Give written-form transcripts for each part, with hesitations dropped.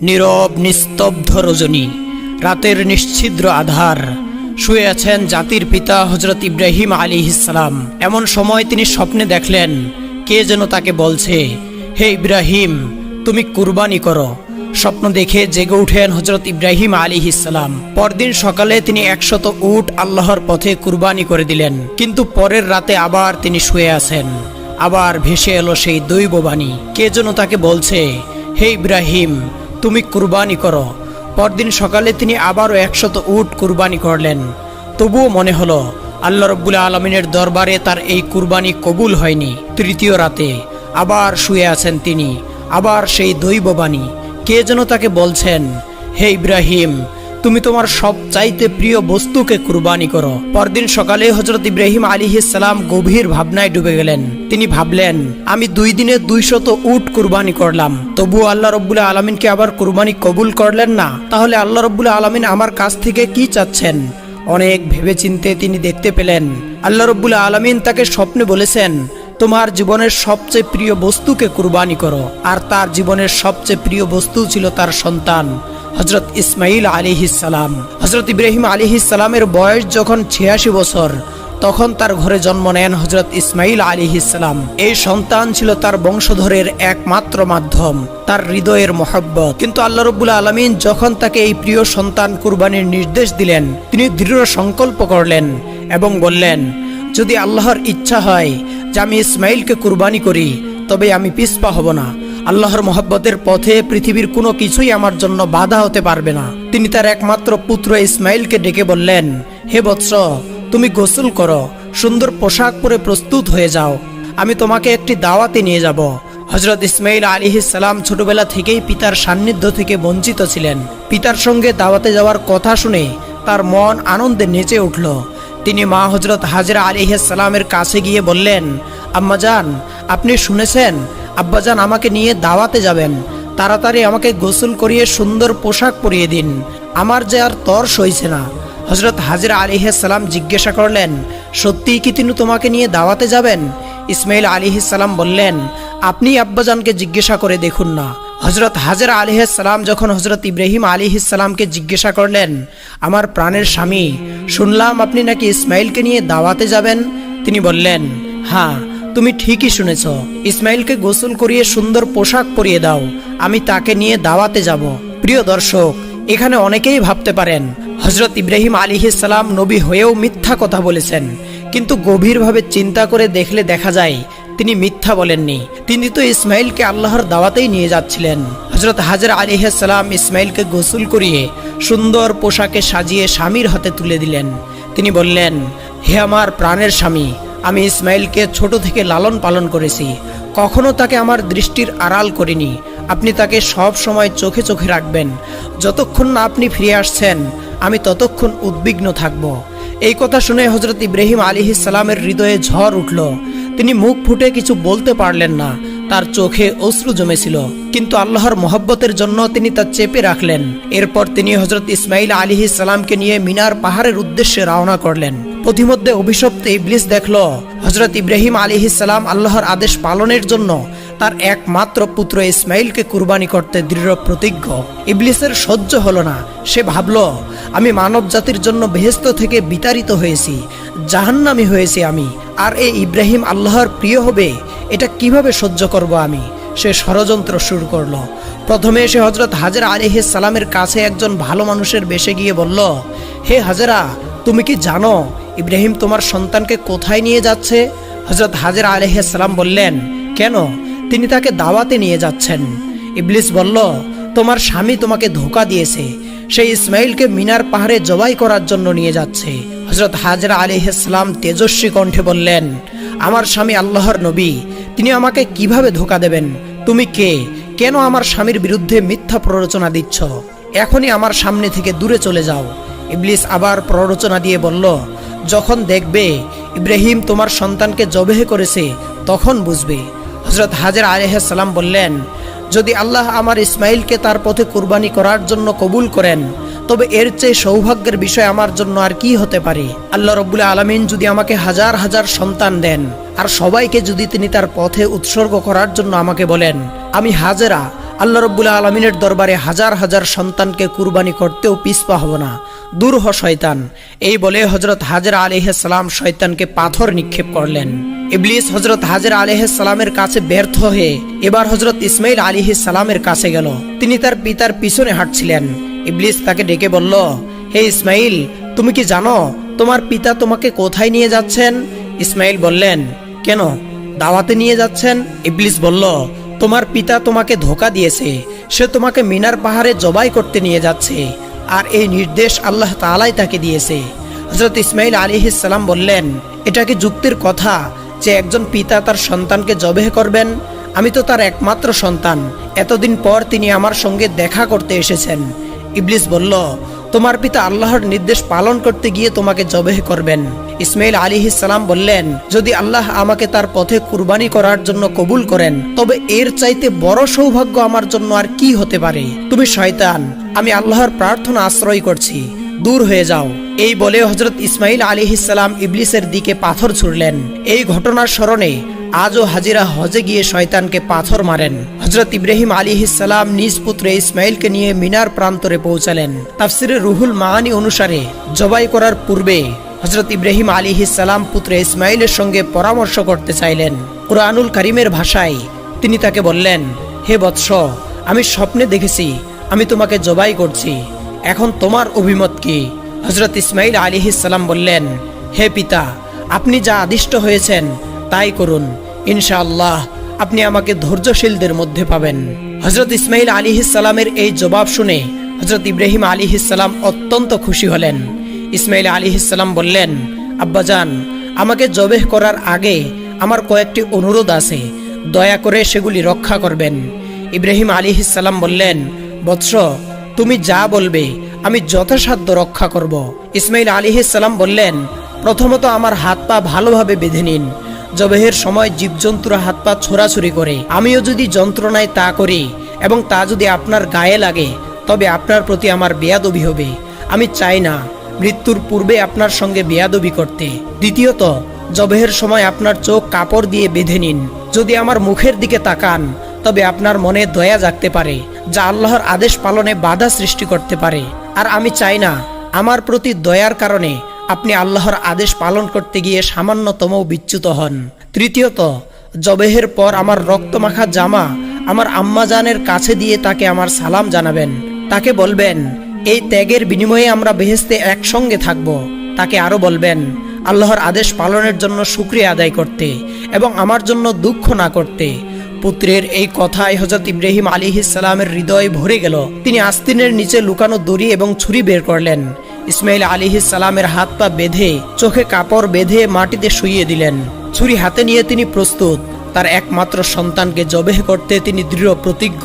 নীরব নিস্তব্ধ রজনী, রাতের নিশ্ছিদ্র আধার, শুয়ে আছেন জাতির পিতা হযরত ইব্রাহিম আলাইহিস সালাম। এমন সময় তিনি স্বপ্নে দেখলেন কে যেন তাকে বলছে, হে ইব্রাহিম, তুমি কুরবানি করো। স্বপ্ন দেখে জেগে উঠেন হযরত ইব্রাহিম আলাইহিস সালাম। পরদিন সকালে তিনি 100 উট আল্লাহর পথে কুরবানি করে দিলেন। কিন্তু পরের রাতে আবার তিনি শুয়ে আছেন। আবার ভেসে এলো সেই দৈববাণী, কে যেন তাকে বলছে, হে ইব্রাহিম, তুমি কুরবানি করো। পরদিন সকালে তিনি আবারও 100 উট কুরবানি করলেন। তবুও মনে হলো আল্লাহ রাব্বুল আলামিনের দরবারে তার এই কুরবানি কবুল হয়নি। তৃতীয় রাতে আবার শুয়ে আছেন তিনি। আবার সেই দৈববাণী, কে যেন তাকে বলছেন, হে ইব্রাহিম, তুমি তোমার সবচাইতে প্রিয় বস্তুকে কুরবানি করো। পরদিন সকালে হযরত ইব্রাহিম আলাইহিস সালাম গভীর ভাবনায় ডুবে গেলেন। তিনি ভাবলেন, আমি 2 দিনে 200 উট কুরবানি করলাম, তবুও আল্লাহ রাব্বুল আলামিনকে আবার কুরবানি কবুল করলেন না। তাহলে আল্লাহ রাব্বুল আলামিন আমার কাছ থেকে কি চাচ্ছেন? অনেক ভেবেচিন্তে তিনি দেখতে পেলেন আল্লাহ রাব্বুল আলামিন তাকে স্বপ্নে বলেছেন, তোমার জীবনের সবচেয়ে প্রিয় বস্তুকে কুরবানি করো। আর তার জীবনের সবচেয়ে প্রিয় বস্তু ছিল তার সন্তান হযরত ইসমাইল আলাইহিস সালাম। হযরত ইব্রাহিম আলাইহিস সালামের বয়স যখন 86 বছর, তখন তার ঘরে জন্ম নেন হযরত ইসমাইল আলাইহিস সালাম। এই সন্তান ছিল তার বংশধরের একমাত্র মাধ্যম, তার হৃদয়ের মহব্বত। কিন্তু আল্লাহ রাব্বুল আলামিন যখন তাকে এই প্রিয় সন্তান কুরবানির নির্দেশ দিলেন, তিনি দৃঢ় সংকল্প করলেন এবং বললেন, যদি আল্লাহর ইচ্ছা হয় যে আমি ইসমাইলকে কুরবানি করি, তবে আমি পিছপা হব না। আল্লাহর মহব্বতের পথে পৃথিবীর কোনো কিছুই আমার জন্য বাধা হতে পারবে না। তিনি তার একমাত্র পুত্র ইসমাইলকে ডেকে বললেন, হে বৎস, তুমি গোসল করো, সুন্দর পোশাক পরে প্রস্তুত হয়ে যাও, আমি তোমাকে একটি দাওয়াতে নিয়ে যাব। হযরত ইসমাইল আলাইহিস সালাম ছোটবেলা থেকেই পিতার সান্নিধ্য থেকে বঞ্চিত ছিলেন। পিতার সঙ্গে দাওয়াতে যাওয়ার কথা শুনে তার মন আনন্দে নেচে উঠল। তিনি মা হযরত হাজরা আলাইহিস সালামের কাছে গিয়ে বললেন, আম্মাজান, আপনি শুনেছেন আব্বাজান আমাকে নিয়ে দাওয়াতে যাবেন, তাড়াতাড়ি আমাকে গোসল করিয়ে সুন্দর পোশাক পরিয়ে দিন, আমার যে আর তর সইছে না। হযরত হাজরা আলাইহিস সালাম জিজ্ঞাসা করলেন, সত্যিই কি তিনি তোমাকে নিয়ে দাওয়াতে যাবেন? ইসমাইল আলাইহিস সালাম বললেন, আপনি আব্বাজানকে জিজ্ঞাসা করে দেখুন না। হযরত হাজরা আলাইহিস সালাম যখন হযরত ইব্রাহিম আলাইহিস সালামকে জিজ্ঞাসা করলেন, আমার প্রাণের স্বামী, শুনলাম আপনি নাকি ইসমাইলকে নিয়ে দাওয়াতে যাবেন। তিনি বললেন, হ্যাঁ, তুমি ঠিকই শুনেছ, ইসমাইলকে গোসল করিয়ে সুন্দর পোশাক পরিয়ে দাও, আমি তাকে নিয়ে দাওয়াতে যাব। প্রিয় দর্শক, এখানে অনেকেই ভাবতে পারেন হযরত ইব্রাহিম আলাইহিস সালাম নবী হয়েও মিথ্যা কথা বলেছেন, কিন্তু গভীরভাবে চিন্তা করে দেখলে দেখা যায় তিনি মিথ্যা বলেননি। তিনি তো ইসমাইলকে আল্লাহর দাওয়াতেই নিয়ে যাচ্ছিলেন। হযরত হাজরা আলাইহিস সালাম ইসমাইলকে গোসল করিয়ে সুন্দর পোশাকে সাজিয়ে স্বামীর হাতে তুলে দিলেন। তিনি বললেন, হে আমার প্রাণের স্বামী, আমি ইসমাইলকে ছোট থেকে লালন পালন করেছি, কখনো তাকে আমার দৃষ্টির আড়াল করিনি। আপনি তাকে সব সময় চোখে চোখে রাখবেন, যতক্ষণ না আপনি ফিরে আসছেন আমি ততক্ষণ উদ্বিগ্ন থাকব। এই কথা শুনে হযরত ইব্রাহিম আলাইহিস সালামের হৃদয়ে ঝড় উঠল। তিনি মুখ ফুটে কিছু বলতে পারলেন না, তার চোখে অশ্রু জমেছিল, কিন্তু আল্লাহর মহব্বতের জন্য তিনি তা চেপে রাখলেন। এরপর তিনি হযরত ইসমাইল আলাইহিস সালামকে নিয়ে মিনার পাহাড়ের উদ্দেশ্যে রওনা করলেন। পথিমধ্যে অভিশপ্ত ইবলিস দেখল হযরত ইব্রাহিম আলাইহিস সালাম আল্লাহর আদেশ পালনের জন্য তার একমাত্র পুত্র ইসমাইলকে কুরবানি করতে দৃঢ় প্রতিজ্ঞ। ইবলিসের সহ্য হলো না। সে ভাবল, আমি মানব জাতির জন্য বেহেশত থেকে বিতাড়িত হয়েছি, জাহান্নামী হয়েছি আমি, আর এই ইব্রাহিম আল্লাহর প্রিয় হবে, এটা কিভাবে সহ্য করব আমি? সে ষড়যন্ত্র শুরু করলো। প্রথমে সে হযরত হাজরা আলাইহিস সালামের কাছে একজন ভালো মানুষের বেশে গিয়ে বলল, হে হাজরা, তুমি কি জানো ইব্রাহিম তোমার সন্তানকে কোথায় নিয়ে যাচ্ছে? হযরত হাজরা আলাইহিস সালাম বললেন, কেন? তিনি তাকে দাওয়াতে নিয়ে যাচ্ছেন। ইবলিস বলল, তোমার স্বামী তোমাকে ধোঁকা দিয়েছে, সেই ইসমাইলকে মিনার পাহাড়ে জবাই করার জন্য নিয়ে যাচ্ছে। হযরত হাজরা আলাইহিস সালাম তেজস্বী কণ্ঠে বললেন, আমার স্বামী আল্লাহর নবী, তিনি আমাকে কিভাবে ধোঁকা দেবেন? তুমি কে? কেন আমার স্বামীর বিরুদ্ধে মিথ্যা প্ররোচনা দিচ্ছ? এখনই আমার সামনে থেকে দূরে চলে যাও। ইবলিস আবার প্ররোচনা দিয়ে বলল, যখন দেখবে ইব্রাহিম তোমার সন্তানকে জবেহ করেছে, তখন বুঝবে। হযরত হাজরা আলাইহিস সালাম বললেন, যদি আল্লাহ আমার ইসমাইলকে তার পথে কুরবানি করার জন্য কবুল করেন, তবে এর চেয়ে সৌভাগ্যের বিষয় আমার জন্য আর কি হতে পারে? আল্লাহ রাব্বুল আলামিন যদি আমাকে হাজার হাজার সন্তান দেন, আর সবাইকে যদি তিনি তার পথে উৎসর্গ করার জন্য আমাকে বলেন, আমি হাজেরা আল্লাহ রাব্বুল আলামিনের দরবারে হাজার হাজার সন্তানকে কুরবানি করতেও পিছপা হব না, দূর হ শয়তান। এই বলে হযরত হাজরা আলাইহিস সালাম শয়তানকে পাথর নিক্ষেপ করলেন। ইবলিস হযরত হাজরা আলাইহিস সালামের কাছে ব্যর্থ হয়ে এবার হযরত ইসমাইল আলাইহিস সালামের কাছে গেল। তিনি তার পিতার পিছনে হাঁটছিলেন। ইবলিস তাকে ডেকে বলল, হে ইসমাইল, তুমি কি জানো তোমার পিতা তোমাকে কোথায় নিয়ে যাচ্ছেন? ইসমাইল বললেন, কেন, দাওয়াতে নিয়ে যাচ্ছেন? ইবলিস বলল, তোমার পিতা তোমাকে ধোঁকা দিয়েছে, সে তোমাকে মিনার পাহাড়ে জবাই করতে নিয়ে যাচ্ছে, আর এই নির্দেশ আল্লাহ তাআলাই তাকে দিয়েছে। হযরত ইসমাইল আলাইহিস সালাম বললেন, এটা কি যুক্তির কথা যে একজন পিতা তার সন্তানকে জবেহ করবেন? আমি তো তার একমাত্র সন্তান, এতদিন পর তিনি আমার সঙ্গে দেখা করতে এসেছেন। ইবলিস বলল, তোমার পিতা আল্লাহর নির্দেশ পালন করতে গিয়ে তোমাকে জবেহ করবেন। ইসমাইল আলাইহিস সালাম বললেন, যদি আল্লাহ আমাকে তার পথে কুরবানি করার জন্য কবুল করেন, তবে এর চাইতে বড় সৌভাগ্য আমার জন্য আর কি হতে পারে? তুমি শয়তান, আমি আল্লাহর প্রার্থনা আশ্রয় করছি, দূর হয়ে যাও। এই বলে হযরত ইসমাইল আলাইহিস সালাম ইবলিসের দিকে পাথর ছুড়লেন। এই ঘটনার স্মরণে আজও হাজিরা হজে গিয়ে শয়তানকে পাথর মারেন। হযরত ইব্রাহিম আলাইহিস সালাম নিজ পুত্র ইসমাইলকে নিয়ে মিনার প্রান্তরে পৌঁছালেন। তাফসিরে রুহুল মাআনি অনুসারে জবাই করার পূর্বে হযরত ইব্রাহিম আলাইহিস সালাম পুত্র ইসমাইলের সঙ্গে পরামর্শ করতে চাইলেন। কুরআনুল কারীমের ভাষায় তিনি তাকে বললেন, হে বৎস, আমি স্বপ্নে দেখেছি আমি তোমাকে জবাই করছি, এখন তোমার অভিমত কি? হযরত ইসমাইল আলাইহিস সালাম বললেন, হে পিতা, আপনি যা আদিষ্ট হয়েছেন তাই করুন, ইনশাআল্লাহ আপনি আমাকে ধৈর্যশীলদের মধ্যে পাবেন। হযরত ইসমাইল আলাইহিস সালামের এই জবাব শুনে হযরত ইব্রাহিম আলাইহিস সালাম অত্যন্ত খুশি হলেন। ইসমাইল আলাইহিস সালাম বললেন, আব্বাজান, আমাকে জবেহ করার আগে আমার কয়েকটি অনুরোধ আছে, দয়া করে সেগুলি রক্ষা করবেন। ইব্রাহিম আলাইহিস সালাম বললেন, বৎস, তুমি যা বলবে আমি যথাসাধ্য রক্ষা করব। ইসমাইল আলাইহিস সালাম বললেন, প্রথমত আমার হাত পা ভালোভাবে বেঁধে নিন। জবেহের সময় জীবজন্তুরা হাত পা ছোড়াছুরি করে, আমিও যদি যন্ত্রণায় তা করি এবং তা যদি আপনার গায়ে লাগে, তবে আপনার প্রতি আমার বেয়াদবি হবে। আমি চাই না মৃত্যুর পূর্বে আপনার সঙ্গে বেয়াদবি করতে। দ্বিতীয়ত, জবেহের সময় আপনার চোখ কাপড় দিয়ে বেঁধে নিন। যদি আমার মুখের দিকে তাকান, তবে আপনার মনে দয়া জাগতে পারে, যা আল্লাহর আদেশ পালনে বাধা সৃষ্টি করতে পারে। আর আমি চাই না আমার প্রতি দয়ার কারণে আপনি আল্লাহর আদেশ পালন করতে গিয়ে সামান্যতম বিচ্যুত হন। তৃতীয়ত, জবেহের পর আমার রক্তমাখা জামা আমার আম্মাজানের কাছে দিয়ে তাকে আমার সালাম জানাবেন। তাকে বলবেন, এই ত্যাগের বিনিময়ে আমরা বেহেশতে একসঙ্গে থাকব। তাকে আরো বলবেন, আল্লাহর আদেশ পালনের জন্য শুকরিয়া আদায় করতে এবং আমার জন্য দুঃখ না করতে। পুত্রের এই কথায় হযরত ইব্রাহিম আলাইহিস সালামের হৃদয় ভরে গেল। তিনি আস্তিনের নিচে লুকানো দড়ি এবং ছুরি বের করলেন। ইসমাইল আলাইহিস সালামের হাত পা বেঁধে চোখে কাপড় বেঁধে মাটিতে শুইয়ে দিলেন। ছুরি হাতে নিয়ে তিনি প্রস্তুত। তার একমাত্র সন্তানকে জবেহ করতে তিনি দৃঢ় প্রতিজ্ঞ।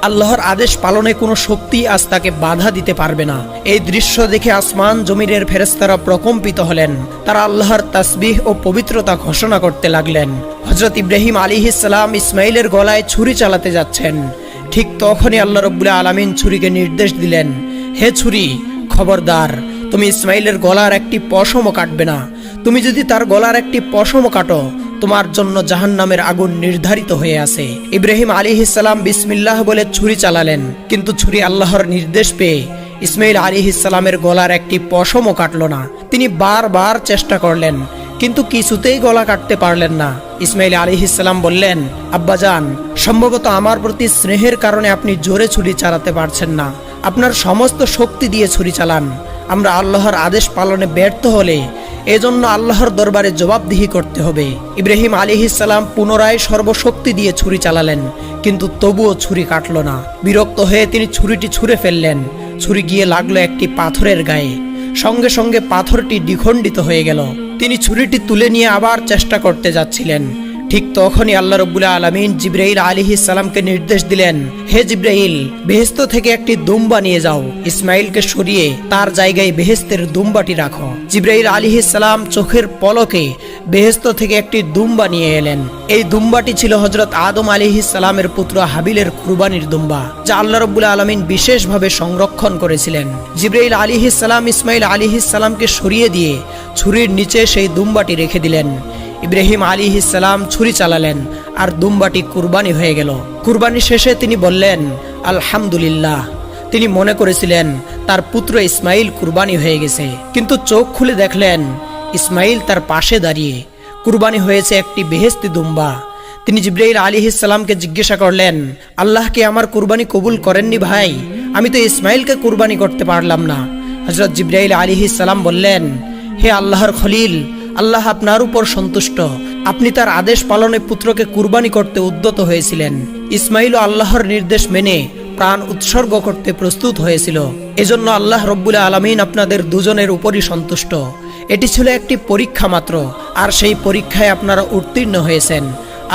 আল্লাহর আদেশ পালনে কোনো শক্তি আজ তাকে বাধা দিতে পারবে না। এই দৃশ্য দেখে আসমান জমিনের ফেরেশতারা প্রকম্পিত হলেন। তারা আল্লাহর তাসবিহ ও পবিত্রতা ঘোষণা করতে লাগলেন। হযরত ইব্রাহিম আলাইহিস সালাম ইসমাইলের গলায় ছুরি চালাতে যাচ্ছেন। ঠিক তখনই আল্লাহ রাব্বুল আলামিন ছুরিকে নির্দেশ দিলেন, হে ছুরি, খবরদার, তুমি ইসমাইলের গলার একটি পশমও কাটবে না। তুমি যদি তার গলার একটি পশমও কাটো, তোমার জন্য জাহান্নামের আগুন নির্ধারিত হয়ে আছে। ইব্রাহিম আলাইহিস সালাম বিসমিল্লাহ বলে ছুরি চালালেন, কিন্তু ছুরি আল্লাহর নির্দেশ পেয়ে ইসমাইল আলাইহিস সালামের গলার একটি পশমও কাটল না। তিনি বারবার চেষ্টা করলেন, কিন্তু কিছুতেই গলা কাটতে পারলেন না। ইসমাইল আলাইহিস সালাম বললেন, আব্বাজান, সম্ভবত আমার প্রতি স্নেহের কারণে আপনি জোরে ছুরি চালাতে পারছেন না। আপনার সমস্ত শক্তি দিয়ে ছুরি চালান। আমরা আল্লাহর আদেশ পালনে ব্যর্থ হলে এজন্য আল্লাহর দরবারে জবাবদিহি করতে হবে। ইব্রাহিম আলাইহিস সালাম পুনরায় সর্বশক্তি দিয়ে ছুরি চালালেন, কিন্তু তবুও ছুরি কাটল না। বিরক্ত হয়ে তিনি ছুরিটি ছুঁড়ে ফেললেন। ছুরি গিয়ে লাগলো একটি পাথরের গায়ে। সঙ্গে সঙ্গে পাথরটি দ্বিখণ্ডিত হয়ে গেল। তিনি ছুরিটি তুলে নিয়ে আবার চেষ্টা করতে যাচ্ছিলেন। ঠিক তখনই আল্লাহ রাব্বুল আলামিন জিবরাইল আলাইহিস সালামকে নির্দেশ দিলেন, হে জিবরাইল, বেহেশত থেকে একটি দুম্বা নিয়ে যাও। ইসমাইলকে সরিয়ে তার জায়গায় বেহেশতের দুম্বাটি রাখো। জিবরাইল আলাইহিস সালাম চোখের পলকে বেহেশত থেকে একটি দুম্বা নিয়ে এলেন। এই দুম্বাটি ছিল হযরত আদম আলাইহিস সালামের পুত্র হাবিলের কুরবানির দুম্বা, যা আল্লাহ রাব্বুল আলামিন বিশেষভাবে সংরক্ষণ করেছিলেন। জিবরাইল আলাইহিস সালাম ইসমাইল আলাইহিস সালামকে সরিয়ে দিয়ে ছুরির নিচে সেই দুম্বাটি রেখে দিলেন। ইব্রাহিম আলাইহিস সালাম ছুরি চালালেন আর দুম্বাটি কুরবানি হয়ে গেল। কুরবানি শেষে তিনি বললেন আলহামদুলিল্লাহ। তিনি মনে করেছিলেন তার পুত্র ইসমাইল কুরবানি হয়ে গেছে, কিন্তু চোখ খুলে দেখলেন ইসমাইল তার পাশে দাঁড়িয়ে। কুরবানি হয়েছে একটি বেহেশতি দুম্বা। তিনি জিবরাইল আলাইহিস সালামকে জিজ্ঞাসা করলেন, আল্লাহ কি আমার কুরবানি কবুল করেননি ভাই? আমি তো ইসমাইলকে কুরবানি করতে পারলাম না। হযরত জিবরাইল আলাইহিস সালাম বললেন, হে আল্লাহর খলিল, আল্লাহ আপনার উপর সন্তুষ্ট। আপনি তার আদেশ পালনে পুত্রকে কুরবানি করতে উদ্যত হয়েছিলেন। ইসমাইলও আল্লাহর নির্দেশ মেনে প্রাণ উৎসর্গ করতে প্রস্তুত হয়েছিল। এজন্য আল্লাহ রব্বুল আলামিন আপনাদের দুজনের উপরই সন্তুষ্ট। এটি ছিল একটি পরীক্ষা মাত্র, আর সেই পরীক্ষায় আপনারা উত্তীর্ণ হয়েছেন।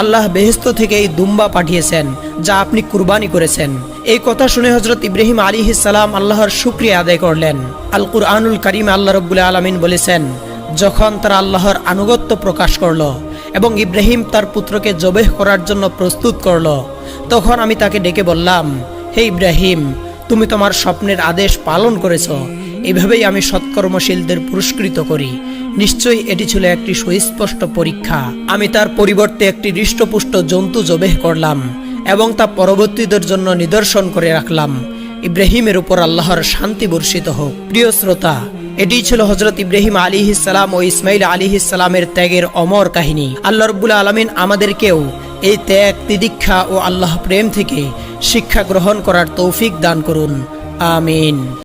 আল্লাহ বেহেশত থেকে এই দুম্বা পাঠিয়েছেন যা আপনি কুরবানি করেছেন। এই কথা শুনে হযরত ইব্রাহিম আলাইহিস সালাম আল্লাহর শুকরিয়া আদায় করলেন। আল কুরআনুল কারীমে আল্লাহ রব্বুল আলামিন বলেছেন, যখন তারা আল্লাহর আনুগত্য প্রকাশ করল এবং ইব্রাহিম তার পুত্রকে জবেহ করার জন্য প্রস্তুত করল, তখন আমি তাকে ডেকে বললাম, হে ইব্রাহিম, তুমি তোমার স্বপ্নের আদেশ পালন করেছ। এভাবেই আমি সৎকর্মশীলদের পুরস্কৃত করি। নিশ্চয়ই এটি ছিল একটি সুস্পষ্ট পরীক্ষা। আমি তার পরিবর্তে একটি হৃষ্টপুষ্ট জন্তু জবেহ করলাম এবং তা পরবর্তীদের জন্য নিদর্শন করে রাখলাম। ইব্রাহিমের উপর আল্লাহর শান্তি বর্ষিত হোক। প্রিয় শ্রোতা, এটি ছিল হযরত ইব্রাহিম আলাইহিস সালাম ও ইসমাইল আলাইহিস সালামের ত্যাগের অমর কাহিনী। আল্লাহ রাব্বুল আলামিন আমাদেরকেও এই ত্যাগ, তিতিক্ষা ও আল্লাহ প্রেম থেকে শিক্ষা গ্রহণ করার তৌফিক দান করুন। আমিন।